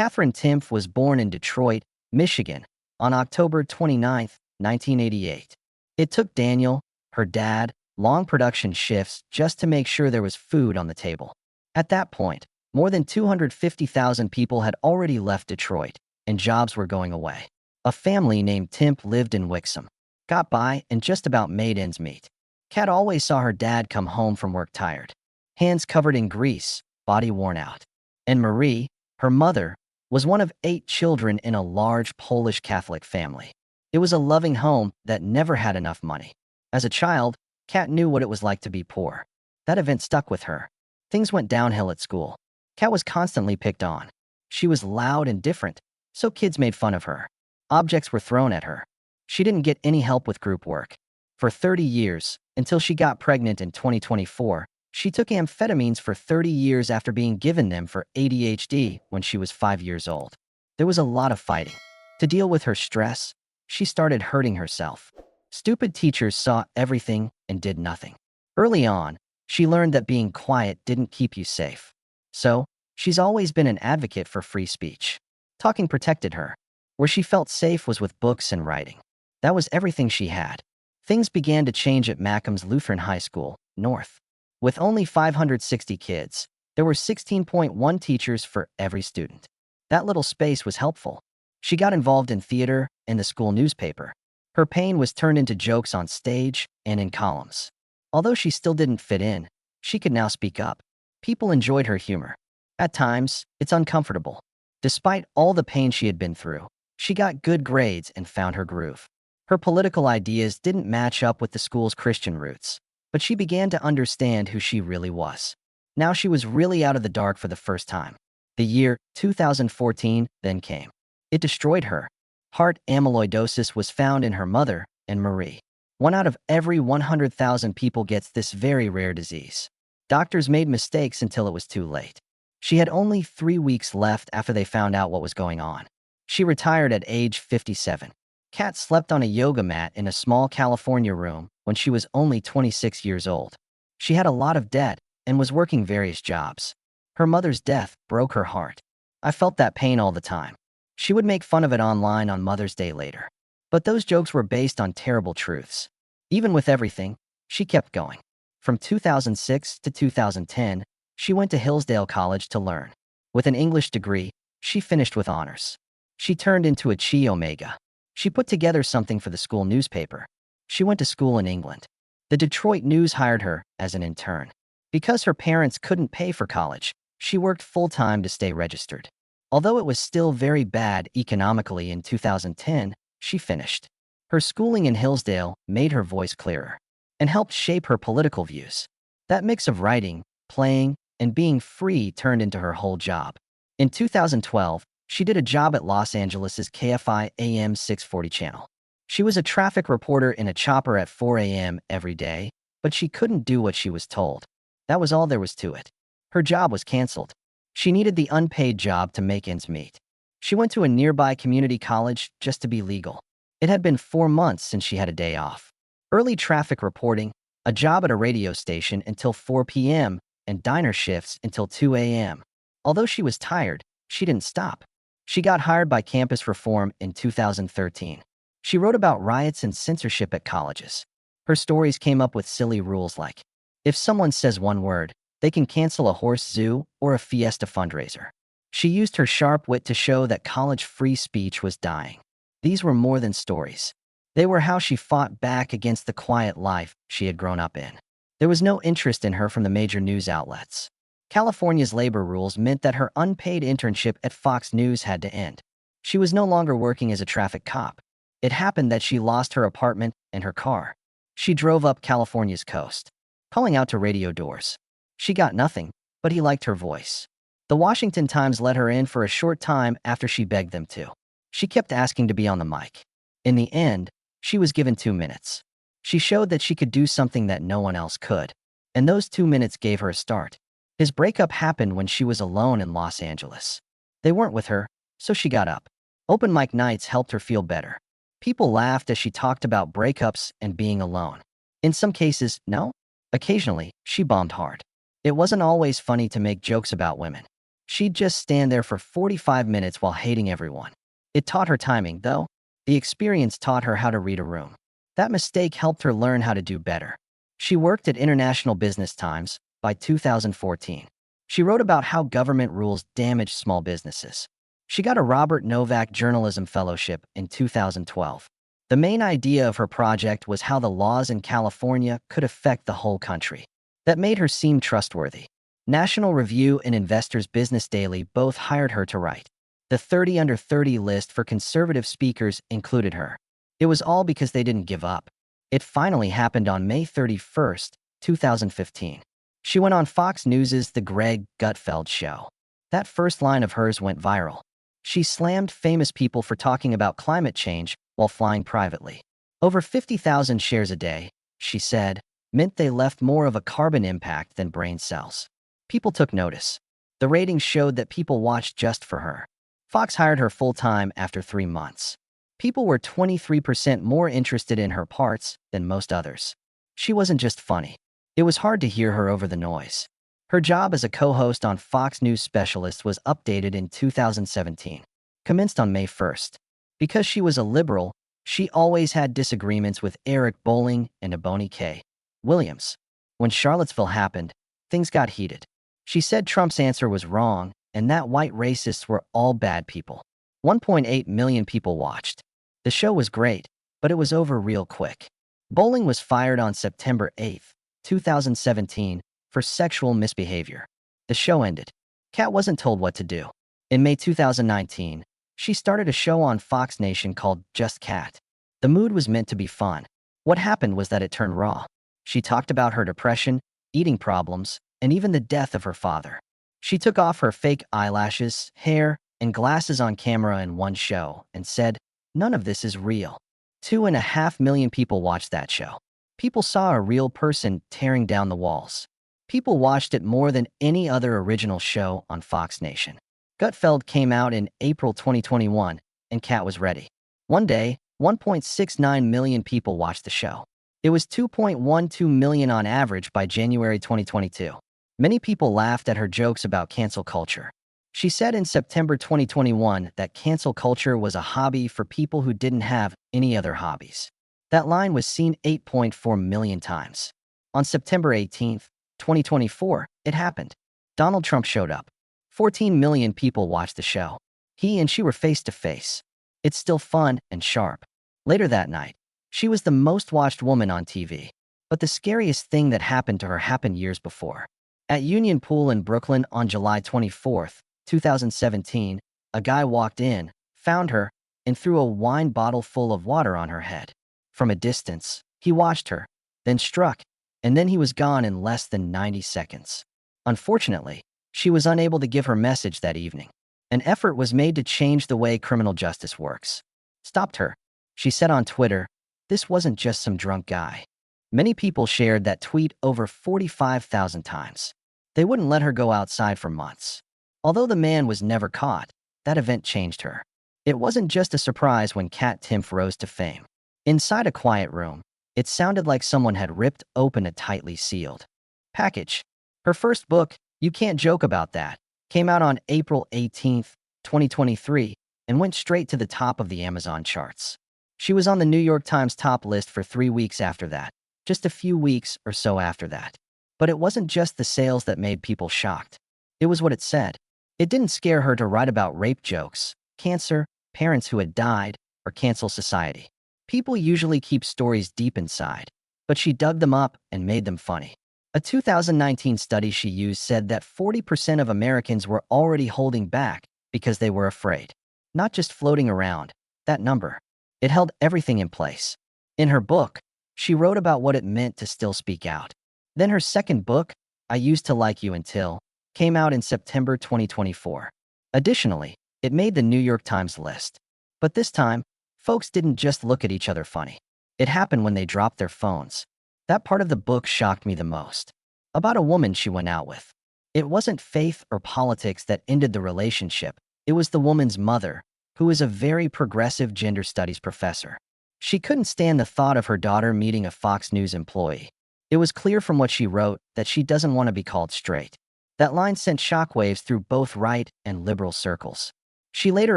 Catherine Timpf was born in Detroit, Michigan, on October 29, 1988. It took Daniel, her dad, long production shifts just to make sure there was food on the table. At that point, more than 250,000 people had already left Detroit, and jobs were going away. A family named Timpf lived in Wixom, got by, and just about made ends meet. Kat always saw her dad come home from work tired, hands covered in grease, body worn out. And Marie, her mother, was one of 8 children in a large Polish Catholic family. It was a loving home that never had enough money. As a child, Kat knew what it was like to be poor. That event stuck with her. Things went downhill at school. Kat was constantly picked on. She was loud and different, so kids made fun of her. Objects were thrown at her. She didn't get any help with group work. For 30 years, until she got pregnant in 2024, she took amphetamines for 30 years after being given them for ADHD when she was 5 years old. There was a lot of fighting. To deal with her stress, she started hurting herself. Stupid teachers saw everything and did nothing. Early on, she learned that being quiet didn't keep you safe. So, she's always been an advocate for free speech. Talking protected her. Where she felt safe was with books and writing. That was everything she had. Things began to change at Mackham's Lutheran High School, North. With only 560 kids, there were 16.1 teachers for every student. That little space was helpful. She got involved in theater and the school newspaper. Her pain was turned into jokes on stage and in columns. Although she still didn't fit in, she could now speak up. People enjoyed her humor. At times, it's uncomfortable. Despite all the pain she had been through, she got good grades and found her groove. Her political ideas didn't match up with the school's Christian roots, but she began to understand who she really was. Now she was really out of the dark for the first time. The year 2014 then came. It destroyed her. Heart amyloidosis was found in her mother and Marie. 1 out of every 100,000 people gets this very rare disease. Doctors made mistakes until it was too late. She had only 3 weeks left after they found out what was going on. She retired at age 57. Kat slept on a yoga mat in a small California room when she was only 26 years old. She had a lot of debt and was working various jobs. Her mother's death broke her heart. I felt that pain all the time. She would make fun of it online on Mother's Day later. But those jokes were based on terrible truths. Even with everything, she kept going. From 2006 to 2010, she went to Hillsdale College to learn. With an English degree, she finished with honors. She turned into a Chi Omega. She put together something for the school newspaper. She went to school in England. The Detroit News hired her as an intern. Because her parents couldn't pay for college, she worked full-time to stay registered. Although it was still very bad economically in 2010, she finished. Her schooling in Hillsdale made her voice clearer and helped shape her political views. That mix of writing, playing, and being free turned into her whole job. In 2012, she did a job at Los Angeles' KFI AM 640 channel. She was a traffic reporter in a chopper at 4 a.m. every day, but she couldn't do what she was told. That was all there was to it. Her job was canceled. She needed the unpaid job to make ends meet. She went to a nearby community college just to be legal. It had been 4 months since she had a day off. Early traffic reporting, a job at a radio station until 4 p.m., and diner shifts until 2 a.m. Although she was tired, she didn't stop. She got hired by Campus Reform in 2013. She wrote about riots and censorship at colleges. Her stories came up with silly rules like, if someone says one word, they can cancel a horse zoo or a fiesta fundraiser. She used her sharp wit to show that college free speech was dying. These were more than stories. They were how she fought back against the quiet life she had grown up in. There was no interest in her from the major news outlets. California's labor rules meant that her unpaid internship at Fox News had to end. She was no longer working as a traffic cop. It happened that she lost her apartment and her car. She drove up California's coast, calling out to radio doors. She got nothing, but he liked her voice. The Washington Times let her in for a short time after she begged them to. She kept asking to be on the mic. In the end, she was given 2 minutes. She showed that she could do something that no one else could, and those 2 minutes gave her a start. His breakup happened when she was alone in Los Angeles. They weren't with her, so she got up. Open mic nights helped her feel better. People laughed as she talked about breakups and being alone. In some cases, no. Occasionally, she bombed hard. It wasn't always funny to make jokes about women. She'd just stand there for 45 minutes while hating everyone. It taught her timing, though. The experience taught her how to read a room. That mistake helped her learn how to do better. She worked at International Business Times by 2014. She wrote about how government rules damage small businesses. She got a Robert Novak Journalism Fellowship in 2012. The main idea of her project was how the laws in California could affect the whole country. That made her seem trustworthy. National Review and Investors Business Daily both hired her to write. The 30 Under 30 list for conservative speakers included her. It was all because they didn't give up. It finally happened on May 31st, 2015. She went on Fox News' The Greg Gutfeld Show. That first line of hers went viral. She slammed famous people for talking about climate change while flying privately. Over 50,000 shares a day, she said, meant they left more of a carbon impact than brain cells. People took notice. The ratings showed that people watched just for her. Fox hired her full-time after 3 months. People were 23% more interested in her parts than most others. She wasn't just funny. It was hard to hear her over the noise. Her job as a co-host on Fox News Specialist was updated in 2017. Commenced on May 1st. Because she was a liberal, she always had disagreements with Eric Bolling and Ebony K. Williams. When Charlottesville happened, things got heated. She said Trump's answer was wrong and that white racists were all bad people. 1.8 million people watched. The show was great, but it was over real quick. Bolling was fired on September 8, 2017, for sexual misbehavior. The show ended. Kat wasn't told what to do. In May 2019, she started a show on Fox Nation called Just Kat. The mood was meant to be fun. What happened was that it turned raw. She talked about her depression, eating problems, and even the death of her father. She took off her fake eyelashes, hair, and glasses on camera in one show and said, "None of this is real." 2.5 million people watched that show. People saw a real person tearing down the walls. People watched it more than any other original show on Fox Nation. Gutfeld came out in April 2021, and Kat was ready. One day, 1.69 million people watched the show. It was 2.12 million on average by January 2022. Many people laughed at her jokes about cancel culture. She said in September 2021 that cancel culture was a hobby for people who didn't have any other hobbies. That line was seen 8.4 million times. On September 18, 2024, it happened. Donald Trump showed up. 14 million people watched the show. He and she were face to face. It's still fun and sharp. Later that night, she was the most watched woman on TV. But the scariest thing that happened to her happened years before. At Union Pool in Brooklyn on July 24, 2017, a guy walked in, found her, and threw a wine bottle full of water on her head. From a distance, he watched her, then struck, and then he was gone in less than 90 seconds. Unfortunately, she was unable to give her message that evening. An effort was made to change the way criminal justice works. Stopped her. She said on Twitter, "This wasn't just some drunk guy." Many people shared that tweet over 45,000 times. They wouldn't let her go outside for months. Although the man was never caught, that event changed her. It wasn't just a surprise when Kat Timpf rose to fame. Inside a quiet room, it sounded like someone had ripped open a tightly sealed package. Her first book, You Can't Joke About That, came out on April 18, 2023, and went straight to the top of the Amazon charts. She was on the New York Times top list for 3 weeks after that, just a few weeks or so after that. But it wasn't just the sales that made people shocked. It was what it said. It didn't scare her to write about rape jokes, cancer, parents who had died, or cancel society. People usually keep stories deep inside, but she dug them up and made them funny. A 2019 study she used said that 40% of Americans were already holding back because they were afraid. Not just floating around, that number. It held everything in place. In her book, she wrote about what it meant to still speak out. Then her second book, I Used to Like You Until, came out in September 2024. Additionally, it made the New York Times list. But this time, folks didn't just look at each other funny. It happened when they dropped their phones. That part of the book shocked me the most. About a woman she went out with. It wasn't faith or politics that ended the relationship. It was the woman's mother, who is a very progressive gender studies professor. She couldn't stand the thought of her daughter meeting a Fox News employee. It was clear from what she wrote that she doesn't want to be called straight. That line sent shockwaves through both right and liberal circles. She later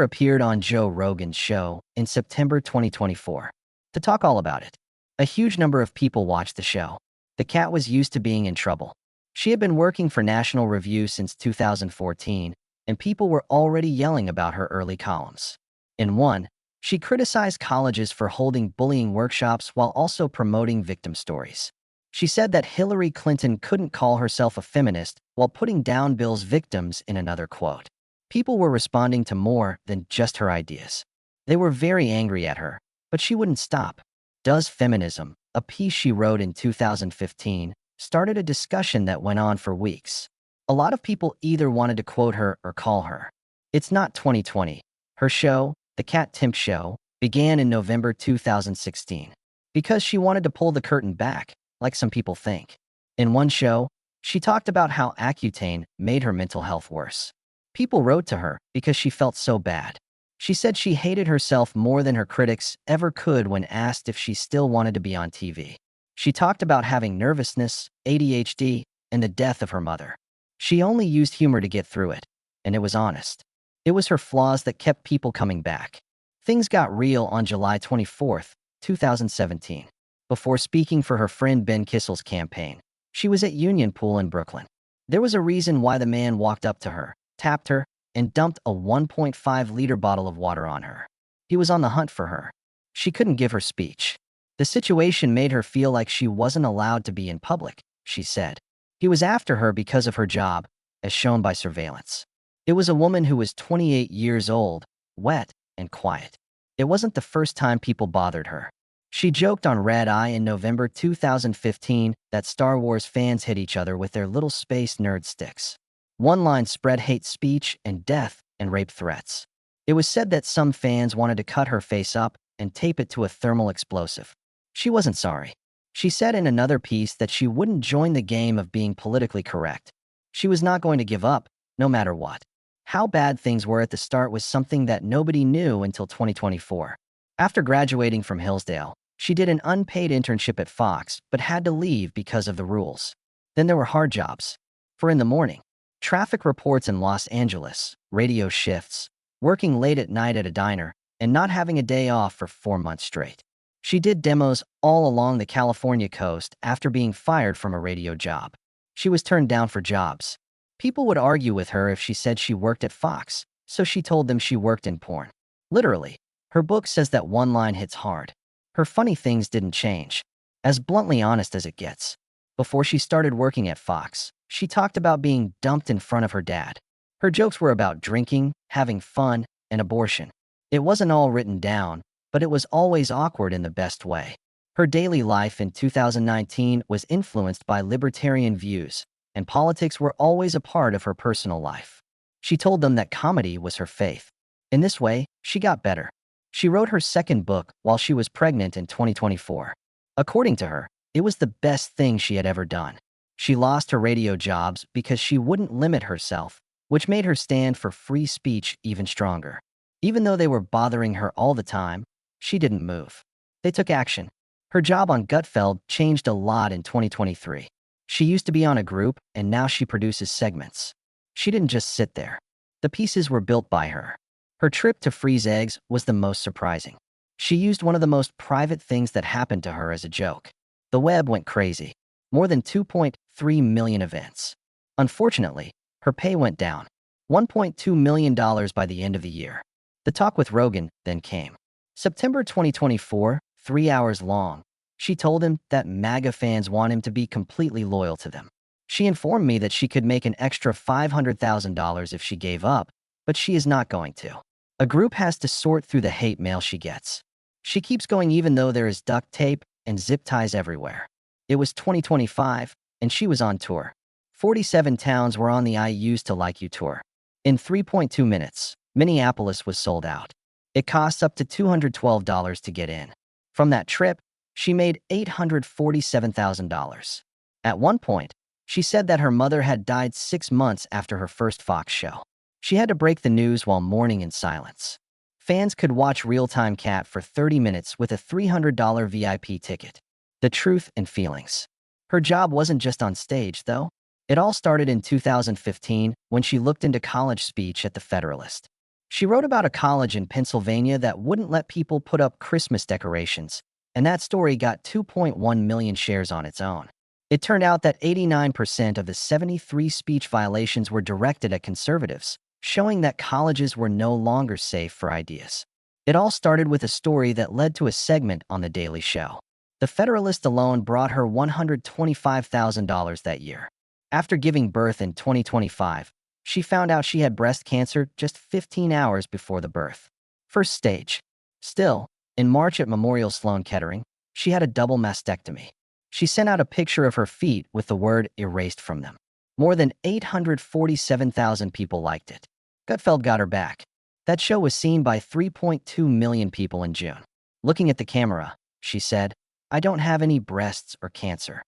appeared on Joe Rogan's show in September 2024 to talk all about it. A huge number of people watched the show. The cat was used to being in trouble. She had been working for National Review since 2014, and people were already yelling about her early columns. In one, she criticized colleges for holding bullying workshops while also promoting victim stories. She said that Hillary Clinton couldn't call herself a feminist while putting down Bill's victims in another quote. People were responding to more than just her ideas. They were very angry at her, but she wouldn't stop. Does Feminism, a piece she wrote in 2015, started a discussion that went on for weeks. A lot of people either wanted to quote her or call her. It's not 2020. Her show, The Timpf Show, began in November 2016 because she wanted to pull the curtain back, like some people think. In one show, she talked about how Accutane made her mental health worse. People wrote to her because she felt so bad. She said she hated herself more than her critics ever could when asked if she still wanted to be on TV. She talked about having nervousness, ADHD, and the death of her mother. She only used humor to get through it, and it was honest. It was her flaws that kept people coming back. Things got real on July 24, 2017. Before speaking for her friend Ben Kissel's campaign, she was at Union Pool in Brooklyn. There was a reason why the man walked up to her, tapped her, and dumped a 1.5-liter bottle of water on her. He was on the hunt for her. She couldn't give her speech. The situation made her feel like she wasn't allowed to be in public, she said. He was after her because of her job, as shown by surveillance. It was a woman who was 28 years old, wet, and quiet. It wasn't the first time people bothered her. She joked on Red Eye in November 2015 that Star Wars fans hit each other with their little space nerd sticks. One line spread hate speech and death and rape threats. It was said that some fans wanted to cut her face up and tape it to a thermal explosive. She wasn't sorry. She said in another piece that she wouldn't join the game of being politically correct. She was not going to give up, no matter what. How bad things were at the start was something that nobody knew until 2024. After graduating from Hillsdale, she did an unpaid internship at Fox but had to leave because of the rules. Then there were hard jobs. For in the morning, traffic reports in Los Angeles, radio shifts, working late at night at a diner, and not having a day off for 4 months straight. She did demos all along the California coast after being fired from a radio job. She was turned down for jobs. People would argue with her if she said she worked at Fox, so she told them she worked in porn. Literally, her book says that one line hits hard. Her funny things didn't change. As bluntly honest as it gets. Before she started working at Fox, she talked about being dumped in front of her dad. Her jokes were about drinking, having fun, and abortion. It wasn't all written down, but it was always awkward in the best way. Her daily life in 2019 was influenced by libertarian views, and politics were always a part of her personal life. She told them that comedy was her faith. In this way, she got better. She wrote her second book while she was pregnant in 2024. According to her, it was the best thing she had ever done. She lost her radio jobs because she wouldn't limit herself, which made her stand for free speech even stronger. Even though they were bothering her all the time, she didn't move. They took action. Her job on Gutfeld changed a lot in 2023. She used to be on a group, and now she produces segments. She didn't just sit there. The pieces were built by her. Her trip to freeze eggs was the most surprising. She used one of the most private things that happened to her as a joke. The web went crazy. More than 2.3 million events. Unfortunately, her pay went down. $1.2 million by the end of the year. The talk with Rogan then came. September 2024, 3 hours long. She told him that MAGA fans want him to be completely loyal to them. She informed me that she could make an extra $500,000 if she gave up, but she is not going to. A group has to sort through the hate mail she gets. She keeps going even though there is duct tape and zip ties everywhere. It was 2025, and she was on tour. 47 towns were on the I Used to Like You tour. In 3.2 minutes, Minneapolis was sold out. It costs up to $212 to get in. From that trip, she made $847,000. At one point, she said that her mother had died 6 months after her first Fox show. She had to break the news while mourning in silence. Fans could watch Real-Time Cat for 30 minutes with a $300 VIP ticket. The truth and feelings. Her job wasn't just on stage, though. It all started in 2015 when she looked into college speech at the Federalist. She wrote about a college in Pennsylvania that wouldn't let people put up Christmas decorations, and that story got 2.1 million shares on its own. It turned out that 89% of the 73 speech violations were directed at conservatives, showing that colleges were no longer safe for ideas. It all started with a story that led to a segment on The Daily Show. The Federalist alone brought her $125,000 that year. After giving birth in 2025, she found out she had breast cancer just 15 hours before the birth. First stage. Still, in March at Memorial Sloan Kettering, she had a double mastectomy. She sent out a picture of her feet with the word erased from them. More than 847,000 people liked it. Gutfeld got her back. That show was seen by 3.2 million people in June. Looking at the camera, she said, "I don't have any breasts or cancer."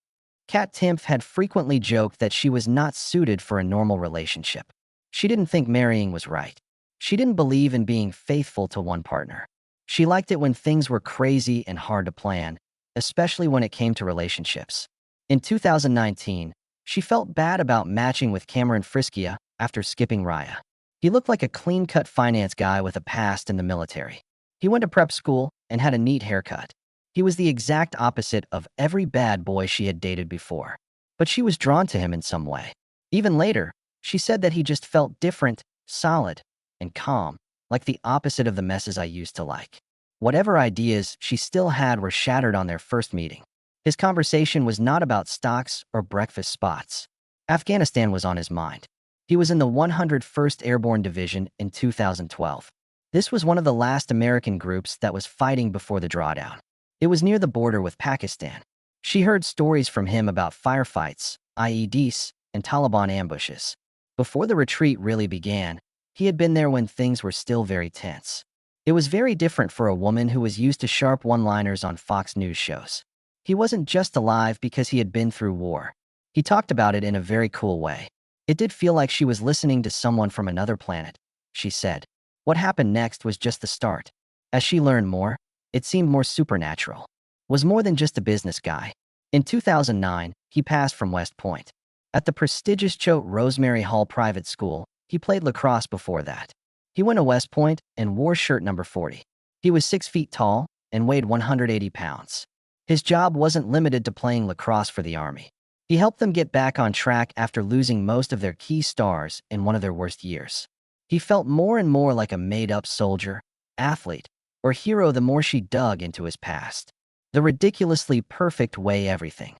Kat Timpf had frequently joked that she was not suited for a normal relationship. She didn't think marrying was right. She didn't believe in being faithful to one partner. She liked it when things were crazy and hard to plan, especially when it came to relationships. In 2019, she felt bad about matching with Cameron Frischia after skipping Raya. He looked like a clean-cut finance guy with a past in the military. He went to prep school and had a neat haircut. He was the exact opposite of every bad boy she had dated before. But she was drawn to him in some way. Even later, she said that he just felt different, solid, and calm, like the opposite of the messes I used to like. Whatever ideas she still had were shattered on their first meeting. His conversation was not about stocks or breakfast spots. Afghanistan was on his mind. He was in the 101st Airborne Division in 2012. This was one of the last American groups that was fighting before the drawdown. It was near the border with Pakistan. She heard stories from him about firefights, IEDs, and Taliban ambushes. Before the retreat really began, he had been there when things were still very tense. It was very different for a woman who was used to sharp one-liners on Fox News shows. He wasn't just alive because he had been through war. He talked about it in a very cool way. It did feel like she was listening to someone from another planet, she said. What happened next was just the start. As she learned more, it seemed more supernatural. Was more than just a business guy. In 2009, he passed from West Point. At the prestigious Choate Rosemary Hall Private School, he played lacrosse before that. He went to West Point and wore shirt number 40. He was 6 feet tall and weighed 180 pounds. His job wasn't limited to playing lacrosse for the Army. He helped them get back on track after losing most of their key stars in one of their worst years. He felt more and more like a made-up soldier, athlete, or hero the more she dug into his past. The ridiculously perfect way everything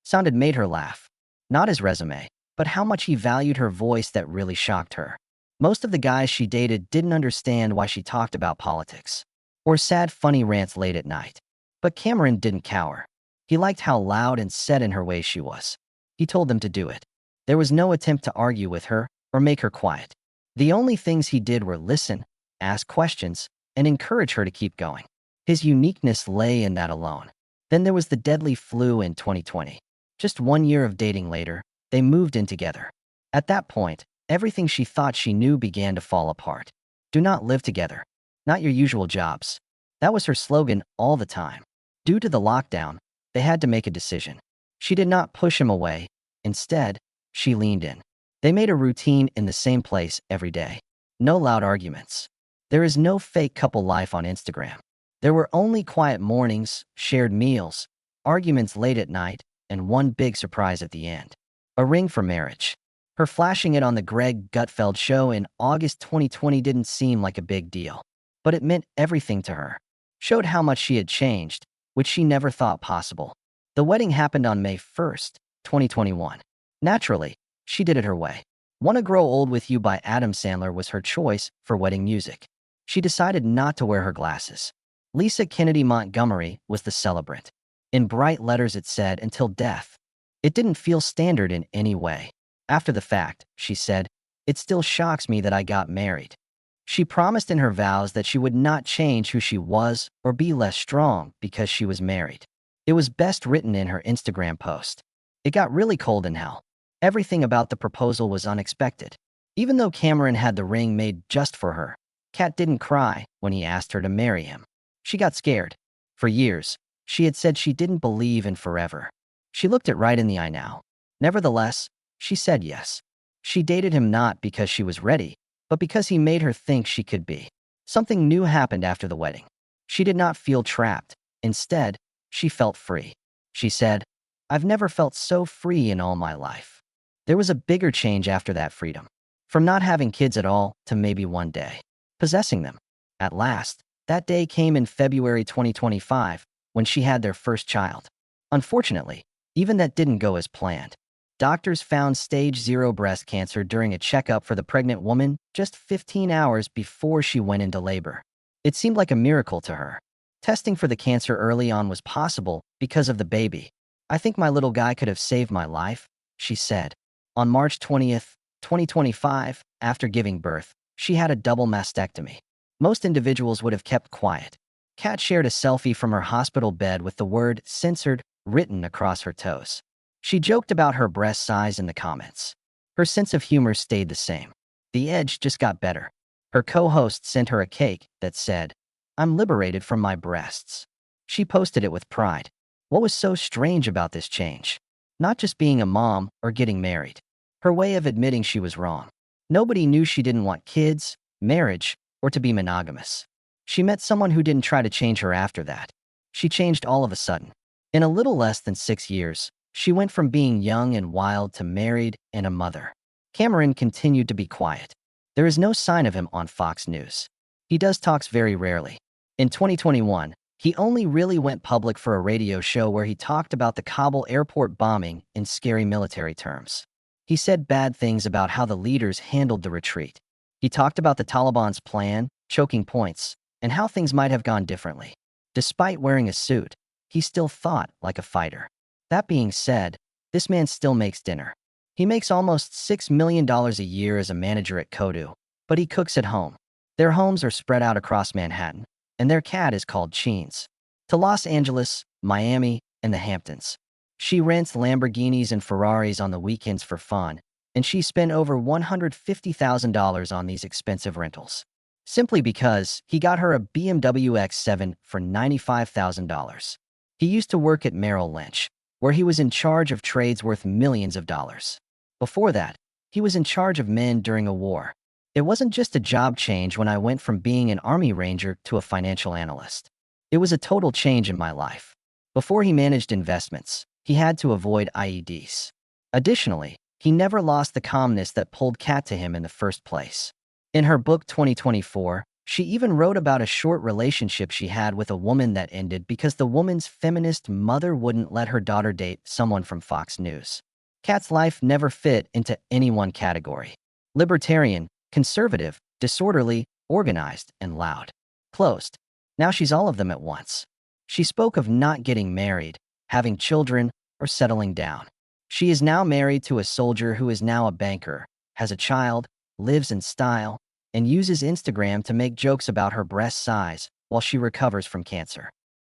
sounded made her laugh. Not his resume, but how much he valued her voice that really shocked her. Most of the guys she dated didn't understand why she talked about politics or sad funny rants late at night. But Cameron didn't cower. He liked how loud and set in her way she was. He told them to do it. There was no attempt to argue with her or make her quiet. The only things he did were listen, ask questions, and encourage her to keep going. His uniqueness lay in that alone. Then there was the deadly flu in 2020. Just 1 year of dating later, they moved in together. At that point, everything she thought she knew began to fall apart. Do not live together. Not your usual jobs. That was her slogan all the time. Due to the lockdown, they had to make a decision. She did not push him away. Instead, she leaned in. They made a routine in the same place every day. No loud arguments. There is no fake couple life on Instagram. There were only quiet mornings, shared meals, arguments late at night, and one big surprise at the end. A ring for marriage. Her flashing it on the Greg Gutfeld show in August 2020 didn't seem like a big deal, but it meant everything to her. Showed how much she had changed, which she never thought possible. The wedding happened on May 1st, 2021. Naturally, she did it her way. Wanna Grow Old With You by Adam Sandler was her choice for wedding music. She decided not to wear her glasses. Lisa Kennedy Montgomery was the celebrant. In bright letters it said, "Until death." It didn't feel standard in any way. After the fact, she said, "It still shocks me that I got married." She promised in her vows that she would not change who she was or be less strong because she was married. It was best written in her Instagram post. It got really cold in hell. Everything about the proposal was unexpected. Even though Cameron had the ring made just for her, Kat didn't cry when he asked her to marry him. She got scared. For years, she had said she didn't believe in forever. She looked it right in the eye now. Nevertheless, She said yes. She dated him not because she was ready, but because he made her think she could be. Something new happened after the wedding. She did not feel trapped. Instead, she felt free. She said, "I've never felt so free in all my life." There was a bigger change after that freedom. From not having kids at all to maybe one day possessing them. At last, that day came in February 2025 when she had their first child. Unfortunately, even that didn't go as planned. Doctors found stage 0 breast cancer during a checkup for the pregnant woman just 15 hours before she went into labor. It seemed like a miracle to her. Testing for the cancer early on was possible because of the baby. "I think my little guy could have saved my life," she said. On March 20th, 2025, after giving birth, she had a double mastectomy. Most individuals would have kept quiet. Kat shared a selfie from her hospital bed with the word "censored" written across her toes. She joked about her breast size in the comments. Her sense of humor stayed the same. The edge just got better. Her co-host sent her a cake that said, "I'm liberated from my breasts." She posted it with pride. What was so strange about this change? Not just being a mom or getting married. Her way of admitting she was wrong. Nobody knew she didn't want kids, marriage, or to be monogamous. She met someone who didn't try to change her after that. She changed all of a sudden. In a little less than 6 years, she went from being young and wild to married and a mother. Cameron continued to be quiet. There is no sign of him on Fox News. He does talks very rarely. In 2021, he only really went public for a radio show where he talked about the Kabul airport bombing in scary military terms. He said bad things about how the leaders handled the retreat. He talked about the Taliban's plan, choking points, and how things might have gone differently. Despite wearing a suit, he still thought like a fighter. That being said, this man still makes dinner. He makes almost $6 million a year as a manager at Kodu, but he cooks at home. Their homes are spread out across Manhattan, and their cat is called Cheens. To Los Angeles, Miami, and the Hamptons. She rents Lamborghinis and Ferraris on the weekends for fun, and she spent over $150,000 on these expensive rentals. Simply because he got her a BMW X7 for $95,000. He used to work at Merrill Lynch, where he was in charge of trades worth millions of dollars. Before that, he was in charge of men during a war. It wasn't just a job change when I went from being an Army Ranger to a financial analyst. It was a total change in my life. Before he managed investments, he had to avoid IEDs. Additionally, he never lost the calmness that pulled Kat to him in the first place. In her book 2024, she even wrote about a short relationship she had with a woman that ended because the woman's feminist mother wouldn't let her daughter date someone from Fox News. Kat's life never fit into any one category. Libertarian, conservative, disorderly, organized, and loud. Closed. Now she's all of them at once. She spoke of not getting married, having children, or settling down. She is now married to a soldier who is now a banker, has a child, lives in style, and uses Instagram to make jokes about her breast size while she recovers from cancer.